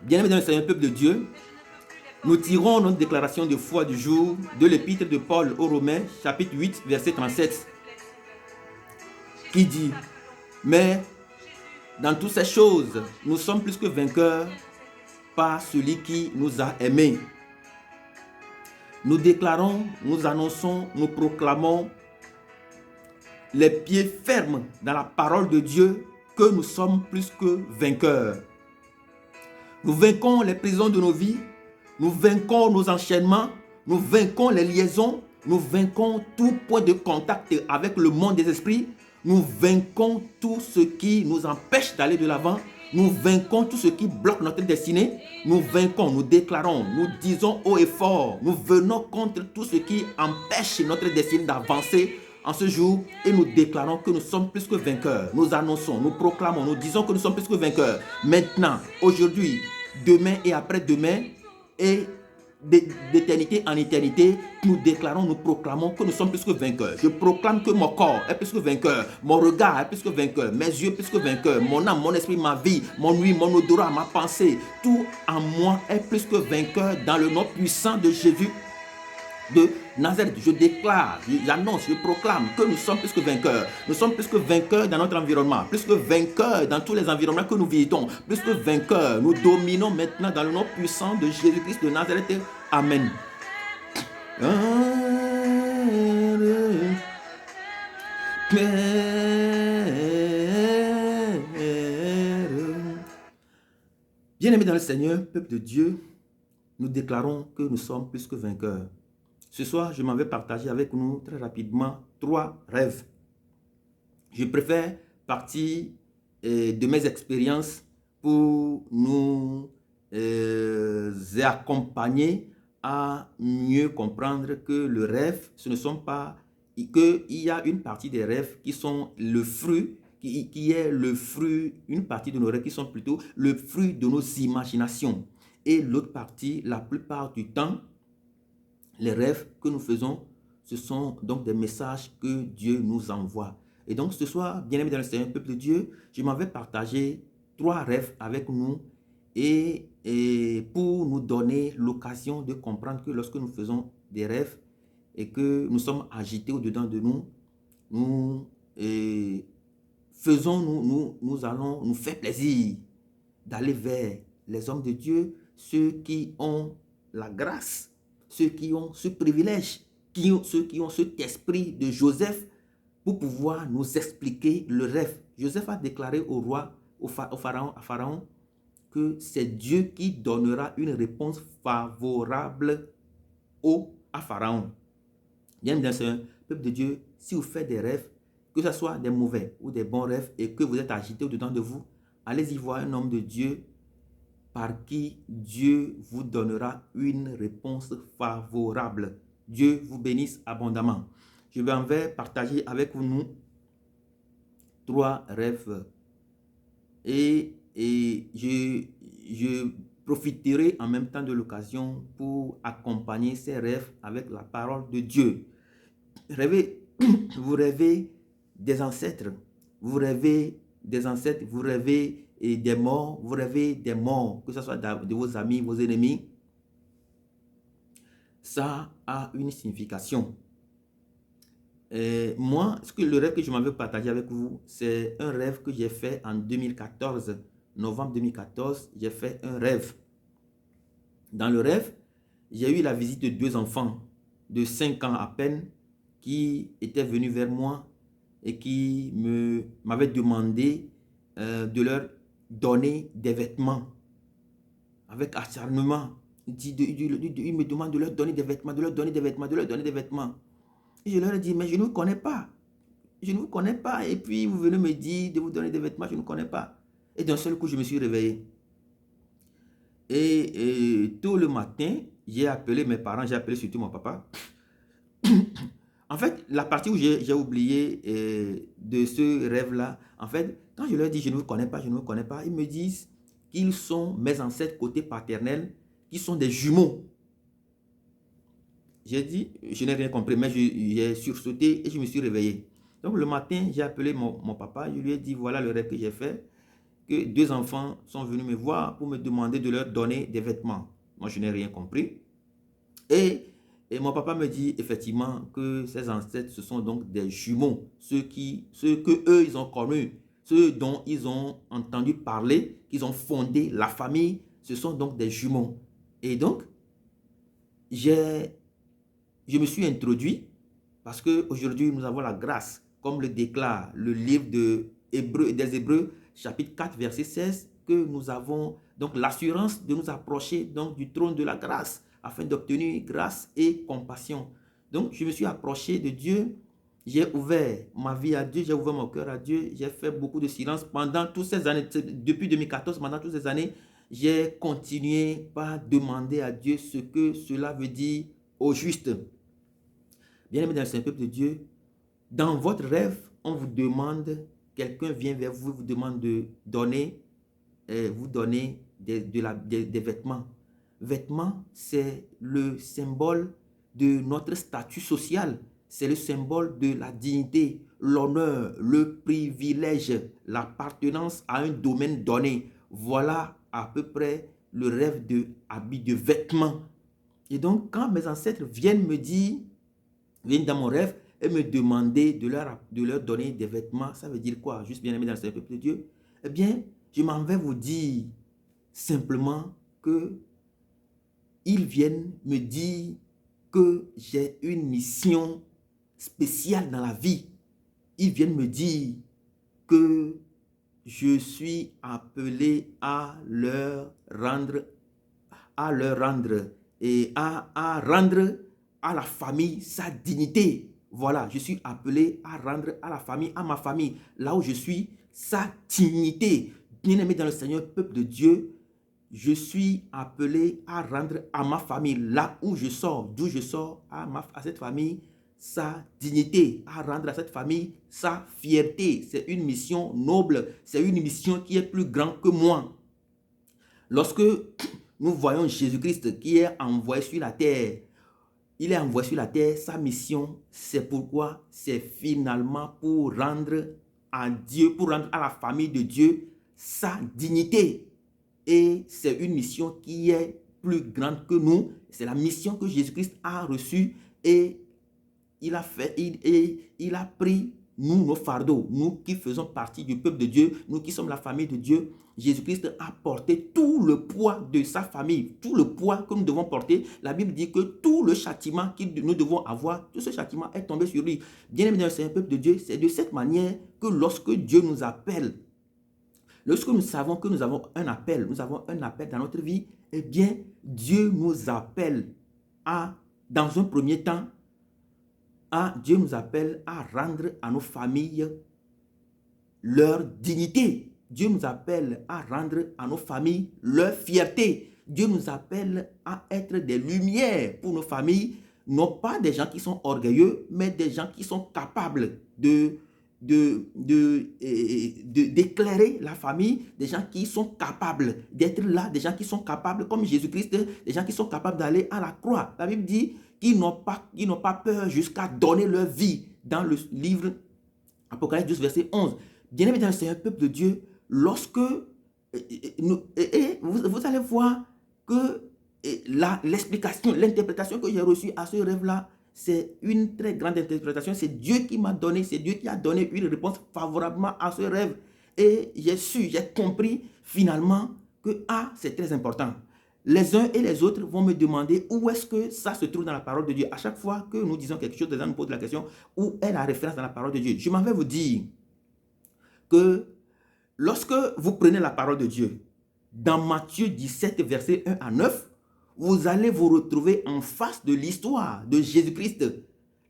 Bien-aimés dans le Seigneur, peuple de Dieu, nous tirons notre déclaration de foi du jour de l'épître de Paul aux Romains, chapitre 8, verset 37, qui dit: mais dans toutes ces choses, nous sommes plus que vainqueurs par celui qui nous a aimés. Nous déclarons, nous annonçons, nous proclamons les pieds fermes dans la parole de Dieu que nous sommes plus que vainqueurs. Nous vainquons les prisons de nos vies, nous vainquons nos enchaînements, nous vainquons les liaisons, nous vainquons tout point de contact avec le monde des esprits, nous vainquons tout ce qui nous empêche d'aller de l'avant, nous vainquons tout ce qui bloque notre destinée, nous vainquons, nous déclarons, nous disons haut et fort, nous venons contre tout ce qui empêche notre destinée d'avancer en ce jour et nous déclarons que nous sommes plus que vainqueurs. Nous annonçons, nous proclamons, nous disons que nous sommes plus que vainqueurs. Maintenant, aujourd'hui, demain et après-demain et d'éternité en éternité, nous déclarons, nous proclamons que nous sommes plus que vainqueurs. Je proclame que mon corps est plus que vainqueur, mon regard est plus que vainqueur, mes yeux plus que vainqueurs, mon âme, mon esprit, ma vie, mon ouïe, mon odorat, ma pensée, tout en moi est plus que vainqueur dans le nom puissant de Jésus de Nazareth. Je déclare, j'annonce, je proclame que nous sommes plus que vainqueurs. Nous sommes plus que vainqueurs dans notre environnement, plus que vainqueurs dans tous les environnements que nous visitons, plus que vainqueurs. Nous dominons maintenant dans le nom puissant de Jésus-Christ de Nazareth. Amen. Bien-aimés dans le Seigneur, peuple de Dieu, nous déclarons que nous sommes plus que vainqueurs. Ce soir, je m'en vais partager avec nous très rapidement 3 rêves. Je préfère partir de mes expériences pour nous accompagner à mieux comprendre que le rêve, ce ne sont pas, qu'il y a une partie des rêves qui sont le fruit, qui est le fruit, une partie de nos rêves qui sont plutôt le fruit de nos imaginations. Et l'autre partie, la plupart du temps, les rêves que nous faisons, ce sont donc des messages que Dieu nous envoie. Et donc ce soir, bien-aimés dans le Seigneur, peuple de Dieu, je m'en vais partager 3 rêves avec nous et pour nous donner l'occasion de comprendre que lorsque nous faisons des rêves et que nous sommes agités au-dedans de nous, nous allons nous faire plaisir d'aller vers les hommes de Dieu, ceux qui ont la grâce, ceux qui ont ce privilège, ceux qui ont cet esprit de Joseph pour pouvoir nous expliquer le rêve. Joseph a déclaré au roi, à Pharaon, que c'est Dieu qui donnera une réponse favorable à Pharaon. Bien dans ce peuple de Dieu, si vous faites des rêves, que ce soit des mauvais ou des bons rêves et que vous êtes agité au-dedans de vous, allez-y voir un homme de Dieu par qui Dieu vous donnera une réponse favorable. Dieu vous bénisse abondamment. Je vais partager avec nous 3 rêves et je profiterai en même temps de l'occasion pour accompagner ces rêves avec la parole de Dieu. Vous rêvez des ancêtres, vous rêvez des ancêtres, vous rêvez des morts, vous rêvez des morts, que ce soit de vos amis, vos ennemis. Ça a une signification. Moi, le rêve que je m'en veux partager avec vous, c'est un rêve que j'ai fait en 2014, novembre 2014, j'ai fait un rêve. Dans le rêve, j'ai eu la visite de 2 enfants de 5 ans à peine qui étaient venus vers moi et qui m'avaient demandé de leur donner des vêtements avec acharnement. Il me demande de leur donner des vêtements, de leur donner des vêtements, de leur donner des vêtements. Et je leur ai dit, mais je ne vous connais pas. Je ne vous connais pas. Et puis vous venez me dire de vous donner des vêtements, je ne vous connais pas. Et d'un seul coup, je me suis réveillé. Et tôt le matin, j'ai appelé mes parents, j'ai appelé surtout mon papa. En fait, la partie où j'ai oublié de ce rêve-là, en fait, quand je leur dis je ne vous connais pas, je ne vous connais pas, ils me disent qu'ils sont mes ancêtres côté paternel, qui sont des jumeaux. J'ai dit, je n'ai rien compris, mais j'ai sursauté et je me suis réveillé. Donc le matin, j'ai appelé mon papa, je lui ai dit voilà le rêve que j'ai fait. que 2 enfants sont venus me voir pour me demander de leur donner des vêtements. Moi, je n'ai rien compris. Et mon papa me dit effectivement que ces ancêtres, ce sont donc des jumeaux, ceux que eux, ils ont connus, ceux dont ils ont entendu parler, qu'ils ont fondé la famille, ce sont donc des jumeaux. Et donc, je me suis introduit parce qu'aujourd'hui, nous avons la grâce, comme le déclare le livre des Hébreux, chapitre 4, verset 16, que nous avons donc l'assurance de nous approcher donc du trône de la grâce afin d'obtenir grâce et compassion. Donc, je me suis approché de Dieu, j'ai ouvert ma vie à Dieu, j'ai ouvert mon cœur à Dieu, j'ai fait beaucoup de silence pendant toutes ces années, depuis 2014, pendant toutes ces années, j'ai continué par demander à Dieu ce que cela veut dire au juste. Bien-aimé dans le Saint-Peuple de Dieu, dans votre rêve, on vous demande, quelqu'un vient vers vous, vous demande de donner, vous donner des vêtements. Vêtements, c'est le symbole de notre statut social. C'est le symbole de la dignité, l'honneur, le privilège, l'appartenance à un domaine donné. Voilà à peu près le rêve de habit, de vêtements. Et donc, quand mes ancêtres viennent me dire, viennent dans mon rêve et me demander de leur donner des vêtements, ça veut dire quoi? Juste bien aimé dans le peuple de Dieu. Eh bien, je m'en vais vous dire simplement que ils viennent me dire que j'ai une mission spéciale dans la vie. Ils viennent me dire que je suis appelé à leur rendre et à rendre à la famille sa dignité. Voilà, je suis appelé à rendre à la famille, à ma famille, là où je suis, sa dignité. Bien-aimé dans le Seigneur, peuple de Dieu, je suis appelé à rendre à ma famille, là où je sors, d'où je sors, à cette famille, sa dignité, à rendre à cette famille sa fierté. C'est une mission noble, c'est une mission qui est plus grande que moi. Lorsque nous voyons Jésus-Christ qui est envoyé sur la terre, il est envoyé sur la terre, sa mission, c'est pourquoi? C'est finalement pour rendre à Dieu, pour rendre à la famille de Dieu sa dignité. Et c'est une mission qui est plus grande que nous. C'est la mission que Jésus-Christ a reçue et il a pris nous, nos fardeaux, nous qui faisons partie du peuple de Dieu, nous qui sommes la famille de Dieu. Jésus-Christ a porté tout le poids de sa famille, tout le poids que nous devons porter. La Bible dit que tout le châtiment que nous devons avoir, tout ce châtiment est tombé sur lui. Bien-aimé dans le peuple de Dieu, c'est de cette manière que lorsque Dieu nous appelle, lorsque nous savons que nous avons un appel dans notre vie, eh bien, Dieu nous appelle dans un premier temps, Dieu nous appelle à rendre à nos familles leur dignité. Dieu nous appelle à rendre à nos familles leur fierté. Dieu nous appelle à être des lumières pour nos familles, non pas des gens qui sont orgueilleux, mais des gens qui sont capables d'éclairer la famille, des gens qui sont capables d'être là, des gens qui sont capables, comme Jésus-Christ, des gens qui sont capables d'aller à la croix. La Bible dit qu'ils n'ont pas peur jusqu'à donner leur vie dans le livre Apocalypse 12, verset 11. Bien-aimé dans le Seigneur, peuple de Dieu, lorsque vous allez voir que l'explication, l'interprétation que j'ai reçue à ce rêve-là, c'est une très grande interprétation. C'est Dieu qui m'a donné, c'est Dieu qui a donné une réponse favorablement à ce rêve. Et j'ai compris finalement que c'est très important. Les uns et les autres vont me demander où est-ce que ça se trouve dans la parole de Dieu. À chaque fois que nous disons quelque chose, les gens nous posent la question, où est la référence dans la parole de Dieu? Je m'en vais vous dire que lorsque vous prenez la parole de Dieu, dans Matthieu 17, verset 1 à 9, vous allez vous retrouver en face de l'histoire de Jésus-Christ,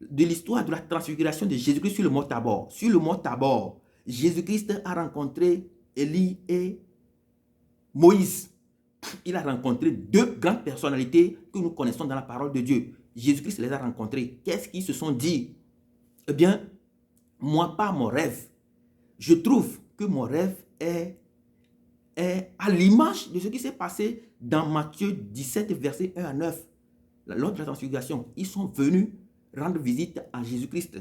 de l'histoire de la transfiguration de Jésus-Christ sur le mont Tabor. Sur le mont Tabor, Jésus-Christ a rencontré Élie et Moïse. Il a rencontré deux grandes personnalités que nous connaissons dans la parole de Dieu. Jésus-Christ les a rencontrés. Qu'est-ce qu'ils se sont dit? Eh bien, moi, par mon rêve, je trouve que mon rêve est à l'image de ce qui s'est passé dans Matthieu 17, verset 1 à 9. Lors de la transfiguration, ils sont venus rendre visite à Jésus-Christ.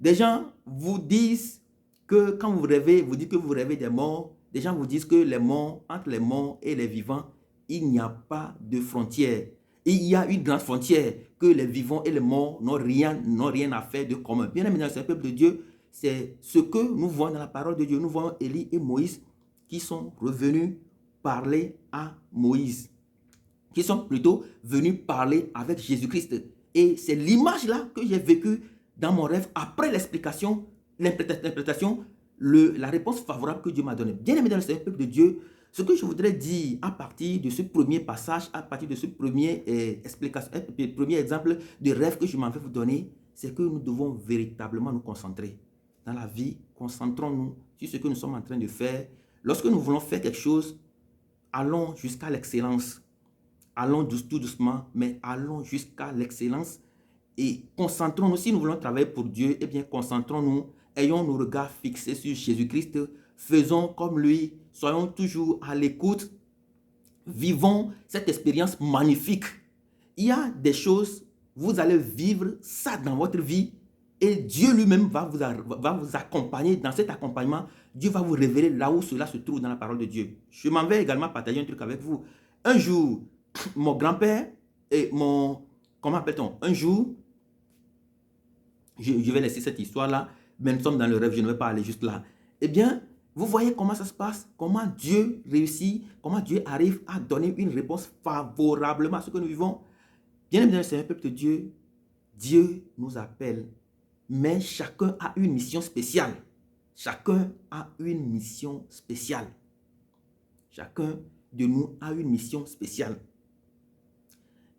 Des gens vous disent que quand vous rêvez, vous dites que vous rêvez des morts, des gens vous disent que les morts, entre les morts et les vivants, il n'y a pas de frontière. Et il y a une grande frontière que les vivants et les morts n'ont rien à faire de commun. Bien évidemment, c'est un peuple de Dieu. C'est ce que nous voyons dans la parole de Dieu. Nous voyons Élie et Moïse qui sont revenus parler à Moïse, qui sont plutôt venus parler avec Jésus-Christ. Et c'est l'image-là que j'ai vécue dans mon rêve après l'explication, l'interprétation, la réponse favorable que Dieu m'a donnée. Bien évidemment, c'est un peuple de Dieu. Ce que je voudrais dire à partir de ce premier passage, à partir de ce premier exemple de rêve que je m'en vais vous donner, c'est que nous devons véritablement nous concentrer. Dans la vie, concentrons-nous sur ce que nous sommes en train de faire. Lorsque nous voulons faire quelque chose, allons jusqu'à l'excellence. Allons tout doucement, mais allons jusqu'à l'excellence et concentrons-nous. Si nous voulons travailler pour Dieu, eh bien, concentrons-nous, ayons nos regards fixés sur Jésus-Christ, faisons comme lui, soyons toujours à l'écoute, vivons cette expérience magnifique. Il y a des choses, vous allez vivre ça dans votre vie et Dieu lui-même va vous accompagner. Dans cet accompagnement, Dieu va vous révéler là où cela se trouve dans la parole de Dieu. Je m'en vais également partager un truc avec vous. Un jour, mon grand-père et comment appelle-t-on? Un jour, je vais laisser cette histoire-là, mais nous sommes dans le rêve, je ne vais pas aller juste là. Eh bien, vous voyez comment ça se passe, comment Dieu réussit, comment Dieu arrive à donner une réponse favorablement à ce que nous vivons. Bien évidemment, c'est un peuple de Dieu. Dieu nous appelle, mais chacun a une mission spéciale. Chacun a une mission spéciale. Chacun de nous a une mission spéciale.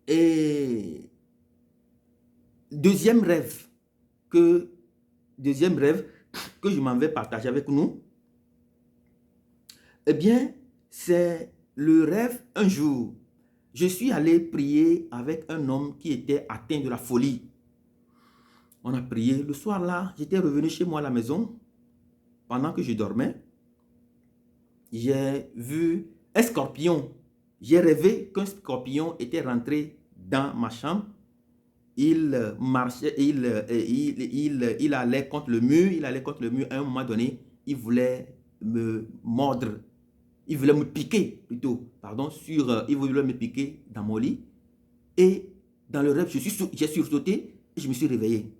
Et deuxième rêve que je m'en vais partager avec nous, eh bien, c'est le rêve un jour. Je suis allé prier avec un homme qui était atteint de la folie. On a prié. Le soir là, j'étais revenu chez moi à la maison. Pendant que je dormais, j'ai vu un scorpion. J'ai rêvé qu'un scorpion était rentré dans ma chambre. Il marchait, il allait contre le mur, À un moment donné, il voulait me mordre. Il voulait me piquer plutôt, il voulait me piquer dans mon lit. Et dans le rêve, j'ai sursauté et je me suis réveillé.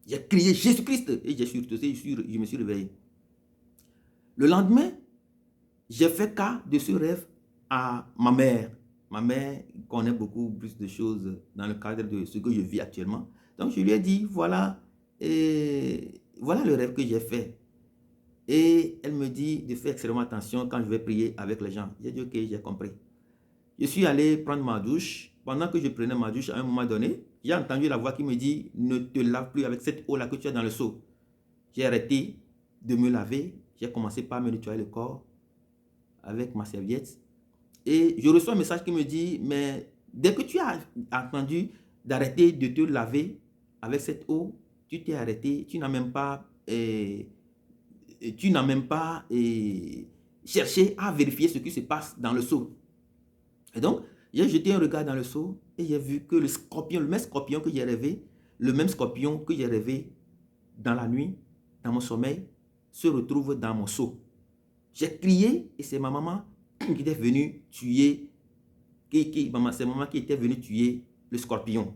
J'ai crié Jésus-Christ et j'ai sursauté, je me suis réveillé. Le lendemain, j'ai fait cas de ce rêve à ma mère. Ma mère connaît beaucoup plus de choses dans le cadre de ce que je vis actuellement. Donc, je lui ai dit, voilà le rêve que j'ai fait. Et elle me dit de faire extrêmement attention quand je vais prier avec les gens. J'ai dit, ok, j'ai compris. Je suis allé prendre ma douche. Pendant que je prenais ma douche, à un moment donné, j'ai entendu la voix qui me dit, ne te lave plus avec cette eau-là que tu as dans le seau. J'ai arrêté de me laver. J'ai commencé par me nettoyer le corps avec ma serviette. Et je reçois un message qui me dit, mais dès que tu as entendu d'arrêter de te laver avec cette eau, tu t'es arrêté, tu n'as même pas cherché à vérifier ce qui se passe dans le seau. Et donc, j'ai jeté un regard dans le seau et j'ai vu que le même scorpion que j'ai rêvé, dans la nuit, dans mon sommeil, se retrouve dans mon seau. J'ai crié et c'est ma maman qui était venue tuer, c'est maman qui était venue tuer le scorpion.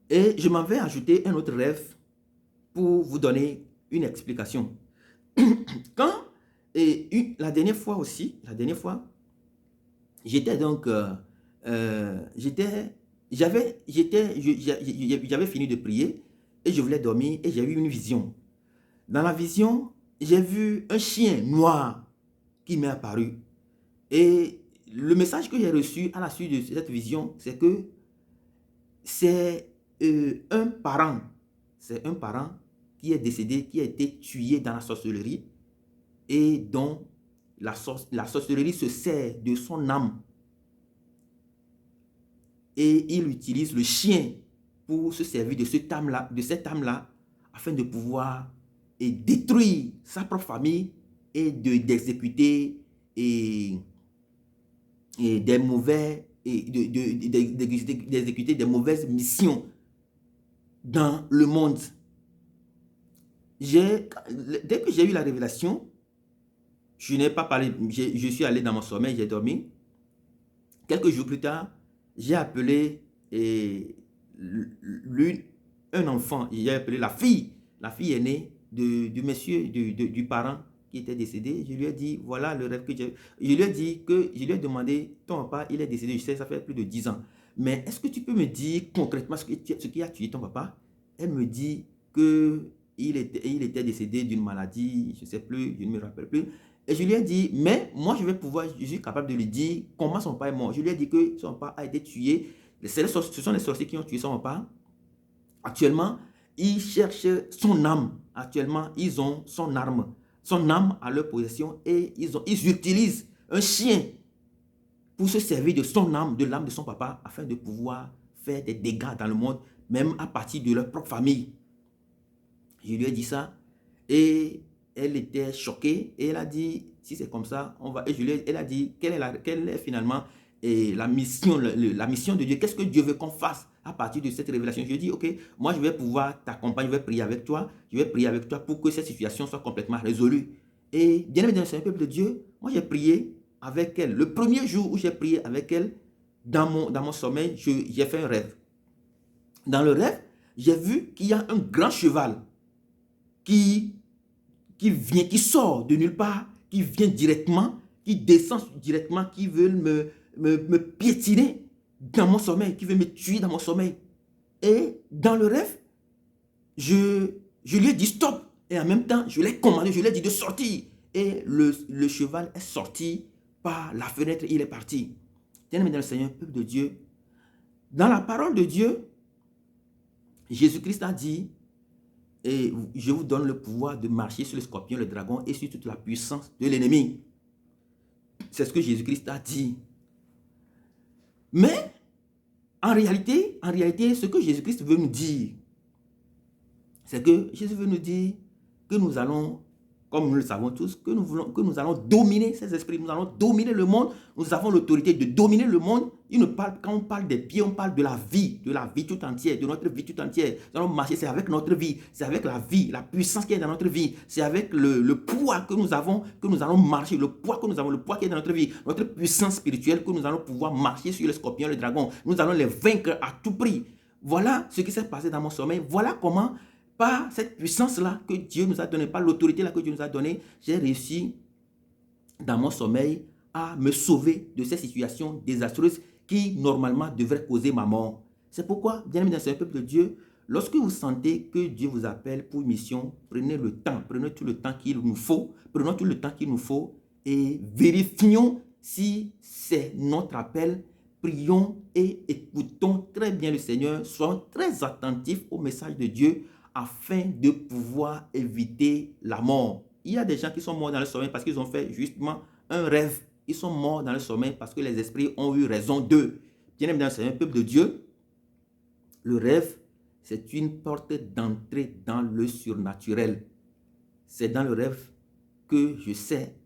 Et je m'en vais ajouter un autre rêve pour vous donner une explication. La dernière fois, j'étais donc, j'avais fini de prier et je voulais dormir et j'ai eu une vision. Dans la vision, j'ai vu un chien noir qui m'est apparu. Et le message que j'ai reçu à la suite de cette vision, c'est que c'est un parent qui est décédé, qui a été tué dans la sorcellerie et dont la sorcellerie se sert de son âme. Et il utilise le chien pour se servir de cette âme-là, afin de pouvoir détruire sa propre famille et d'exécuter des mauvaises missions dans le monde. Dès que j'ai eu la révélation, Je n'ai pas parlé, je suis allé dans mon sommeil, j'ai dormi. Quelques jours plus tard, j'ai appelé un enfant, j'ai appelé la fille aînée du monsieur, du parent qui était décédé. Je lui ai dit, voilà le rêve que j'ai. Je lui ai dit je lui ai demandé, ton papa, il est décédé, je sais, ça fait plus de 10 ans. Mais est-ce que tu peux me dire concrètement ce qui a tué ton papa? Elle me dit que il était décédé d'une maladie, je ne sais plus, je ne me rappelle plus. Et je lui ai dit, mais moi je suis capable de lui dire comment son papa est mort. Je lui ai dit que son papa a été tué. Ce sont les sorciers qui ont tué son papa. Actuellement, ils cherchent son âme. Actuellement, ils ont son âme à leur possession et ils utilisent un chien pour se servir de son âme, de l'âme de son papa, afin de pouvoir faire des dégâts dans le monde, même à partir de leur propre famille. Je lui ai dit ça et elle était choquée et elle a dit, si c'est comme ça, on va. Et elle a dit, quelle est finalement la mission de Dieu? Qu'est-ce que Dieu veut qu'on fasse à partir de cette révélation? Je lui ai dit, ok, moi je vais pouvoir t'accompagner, je vais prier avec toi, pour que cette situation soit complètement résolue. Et bien évidemment, c'est un peuple de Dieu. Moi j'ai prié avec elle. Le premier jour où j'ai prié avec elle, dans mon sommeil, j'ai fait un rêve. Dans le rêve, j'ai vu qu'il y a un grand cheval qui sort de nulle part, qui vient directement, qui descend directement, qui veut me piétiner dans mon sommeil, qui veut me tuer dans mon sommeil. Et dans le rêve, je lui ai dit stop. Et en même temps, je l'ai commandé, je lui ai dit de sortir. Et le cheval est sorti par la fenêtre, il est parti. Bien-aimé dans le Seigneur, peuple de Dieu, dans la parole de Dieu, Jésus-Christ a dit, et je vous donne le pouvoir de marcher sur le scorpion, le dragon et sur toute la puissance de l'ennemi. C'est ce que Jésus-Christ a dit. Mais, en réalité, ce que Jésus-Christ veut nous dire, c'est que Jésus veut nous dire que nous allons, comme nous le savons tous, que nous allons dominer ces esprits, nous allons dominer le monde, nous avons l'autorité de dominer le monde. Quand on parle des pieds, on parle de la vie tout entière, de notre vie tout entière. Nous allons marcher, c'est avec notre vie, c'est avec la vie, la puissance qui est dans notre vie, c'est avec le poids que nous avons, que nous allons marcher, le poids que nous avons, le poids qui est dans notre vie, notre puissance spirituelle, que nous allons pouvoir marcher sur le scorpion, le dragon. Nous allons les vaincre à tout prix. Voilà ce qui s'est passé dans mon sommeil. Voilà comment, par cette puissance-là que Dieu nous a donnée, par l'autorité-là que Dieu nous a donnée, j'ai réussi dans mon sommeil à me sauver de ces situations désastreuses qui normalement devraient causer ma mort. C'est pourquoi, bien aimé dans ce peuple de Dieu, lorsque vous sentez que Dieu vous appelle pour une mission, prenez tout le temps qu'il nous faut, prenons tout le temps qu'il nous faut et vérifions si c'est notre appel. Prions et écoutons très bien le Seigneur, soyons très attentifs au message de Dieu afin de pouvoir éviter la mort. Il y a des gens qui sont morts dans le sommeil parce qu'ils ont fait justement un rêve. Ils sont morts dans le sommeil parce que les esprits ont eu raison d'eux. Bien évidemment, c'est un peuple de Dieu. Le rêve, c'est une porte d'entrée dans le surnaturel. C'est dans le rêve que je sais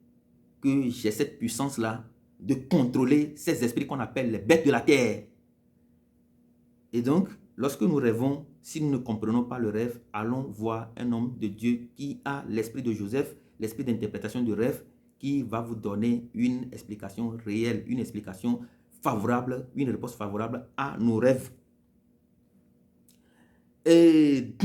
que j'ai cette puissance-là de contrôler ces esprits qu'on appelle les bêtes de la terre. Et donc, lorsque nous rêvons, si nous ne comprenons pas le rêve, allons voir un homme de Dieu qui a l'esprit de Joseph, l'esprit d'interprétation du rêve, qui va vous donner une explication réelle, une explication favorable, une réponse favorable à nos rêves. Et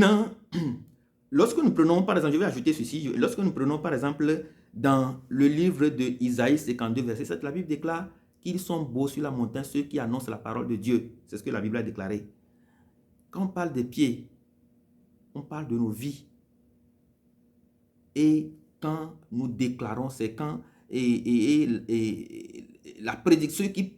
lorsque nous prenons, par exemple, je vais ajouter ceci, lorsque nous prenons, par exemple, dans le livre de Isaïe 52, verset 7, la Bible déclare qu'ils sont beaux sur la montagne ceux qui annoncent la parole de Dieu. C'est ce que la Bible a déclaré. Quand on parle des pieds, on parle de nos vies. Et quand nous déclarons, c'est quand la prédiction, ceux qui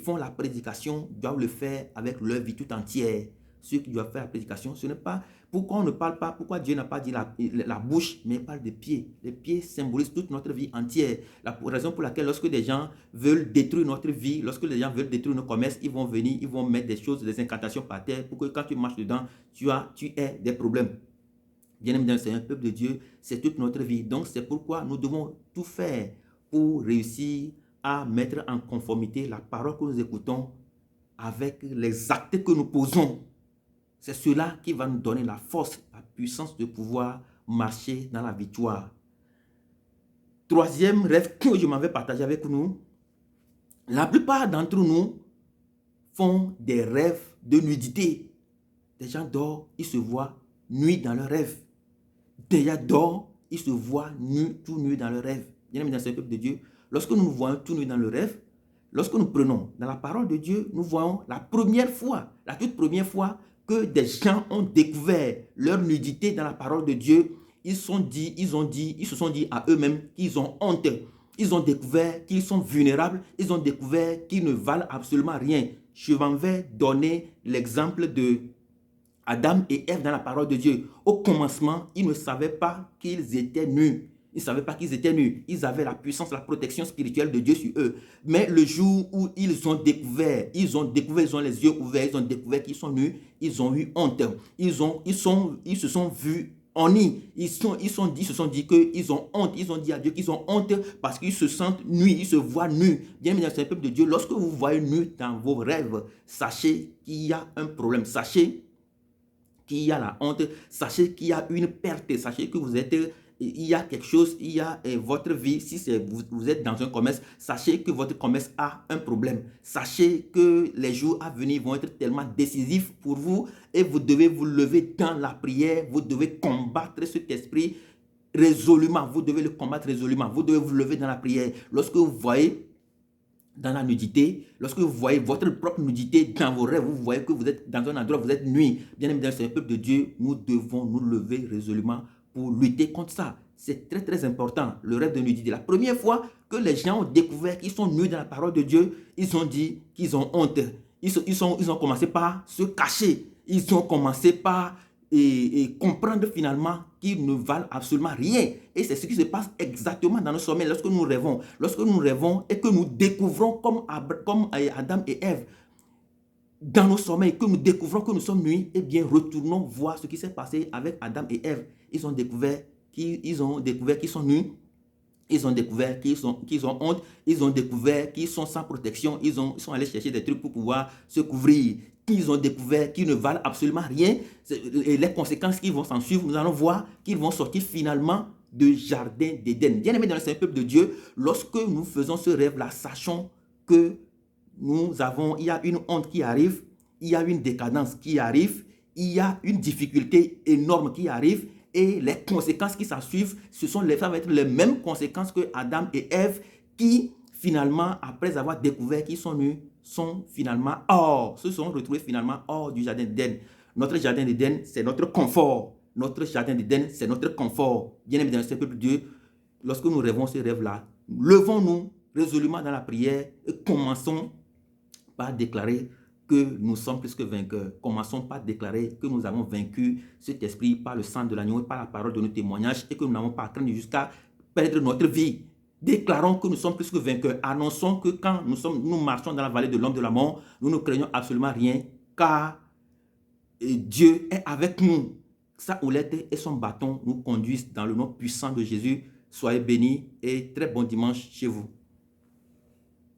font la prédication doivent le faire avec leur vie tout entière. Ceux qui doivent faire la prédication, ce n'est pas pourquoi on ne parle pas, pourquoi Dieu n'a pas dit la bouche, mais il parle des pieds. Les pieds symbolisent toute notre vie entière. La raison pour laquelle lorsque des gens veulent détruire notre vie, lorsque les gens veulent détruire nos commerces, ils vont venir, ils vont mettre des choses, des incantations par terre pour que quand tu marches dedans, tu aies des problèmes. Bien évidemment, c'est un peuple de Dieu, c'est toute notre vie. Donc, c'est pourquoi nous devons tout faire pour réussir à mettre en conformité la parole que nous écoutons avec les actes que nous posons. C'est cela qui va nous donner la force, la puissance de pouvoir marcher dans la victoire. troisième rêve que je m'avais partagé avec nous, la plupart d'entre nous font des rêves de nudité. Des gens dorment, ils se voient nus dans leurs rêves. Des gens dorment, ils se voient nus, tout nus dans leurs rêves. Bien aimé dans ce peuple de Dieu, lorsque nous nous voyons tout nus dans le rêve, lorsque nous prenons dans la parole de Dieu, nous voyons la première fois, la toute première fois que des gens ont découvert leur nudité dans la parole de Dieu. Ils se sont dit à eux-mêmes qu'ils ont honte. Ils ont découvert qu'ils sont vulnérables. Ils ont découvert qu'ils ne valent absolument rien. Je m'en vais donner l'exemple de Adam et Ève dans la parole de Dieu. Au commencement, ils ne savaient pas qu'ils étaient nus. Ils ne savaient pas qu'ils étaient nus. Ils avaient la puissance, la protection spirituelle de Dieu sur eux. Mais le jour où ils ont découvert, ils ont les yeux ouverts, ils ont découvert qu'ils sont nus, ils ont eu honte. Ils se sont vus honnis. Ils se sont dit qu'ils ont honte. Ils ont dit à Dieu qu'ils ont honte parce qu'ils se sentent nus, ils se voient nus. Bien aimé dans ce peuple de Dieu, lorsque vous voyez nus dans vos rêves, sachez qu'il y a un problème. Sachez qu'il y a la honte, sachez qu'il y a une perte, sachez que il y a quelque chose, il y a votre vie, si vous êtes dans un commerce, sachez que votre commerce a un problème. Sachez que les jours à venir vont être tellement décisifs pour vous et vous devez vous lever dans la prière, vous devez combattre cet esprit résolument, vous devez le combattre résolument, vous devez vous lever dans la prière. Lorsque vous voyez dans la nudité, lorsque vous voyez votre propre nudité dans vos rêves, vous voyez que vous êtes dans un endroit, vous êtes nuit. Bien aimé, dans ce peuple de Dieu, nous devons nous lever résolument pour lutter contre ça. C'est très très important, le rêve de nudité. La première fois que les gens ont découvert qu'ils sont nus dans la parole de Dieu, ils ont dit qu'ils ont honte. Ils ont commencé par se cacher. Ils ont commencé par comprendre finalement qu'ils ne valent absolument rien. Et c'est ce qui se passe exactement dans nos sommeils lorsque nous rêvons. Lorsque nous rêvons et que nous découvrons comme Adam et Ève dans nos sommeils, que nous découvrons que nous sommes nus, eh bien retournons voir ce qui s'est passé avec Adam et Ève. Ils ont découvert qu'ils sont nus. Ils ont découvert qu'ils ont honte. Ils ont découvert qu'ils sont sans protection. Ils sont allés chercher des trucs pour pouvoir se couvrir. Ils ont découvert qu'ils ne valent absolument rien. Et les conséquences qui vont s'en suivre, nous allons voir qu'ils vont sortir finalement du jardin d'Éden. Bien aimé dans le Saint-Peuple de Dieu, lorsque nous faisons ce rêve-là, sachons que il y a une honte qui arrive, il y a une décadence qui arrive, il y a une difficulté énorme qui arrive. Et les conséquences qui s'en suivent, ça va être les mêmes conséquences que Adam et Ève qui, finalement, après avoir découvert qu'ils sont nus, se sont retrouvés finalement hors du jardin d'Éden. Notre jardin d'Éden, c'est notre confort. Notre jardin d'Éden, c'est notre confort. Bien aimé dans ce peuple de Dieu, lorsque nous rêvons ce rêve-là, levons-nous résolument dans la prière et commençons par déclarer que nous sommes plus que vainqueurs. Commençons par déclarer que nous avons vaincu cet esprit par le sang de l'agneau, par la parole de nos témoignages et que nous n'avons pas à craindre jusqu'à perdre notre vie. Déclarons que nous sommes plus que vainqueurs. Annonçons que quand nous marchons dans la vallée de l'homme de la mort, nous ne craignons absolument rien car Dieu est avec nous. Sa houlette et son bâton nous conduisent dans le nom puissant de Jésus. Soyez bénis et très bon dimanche chez vous.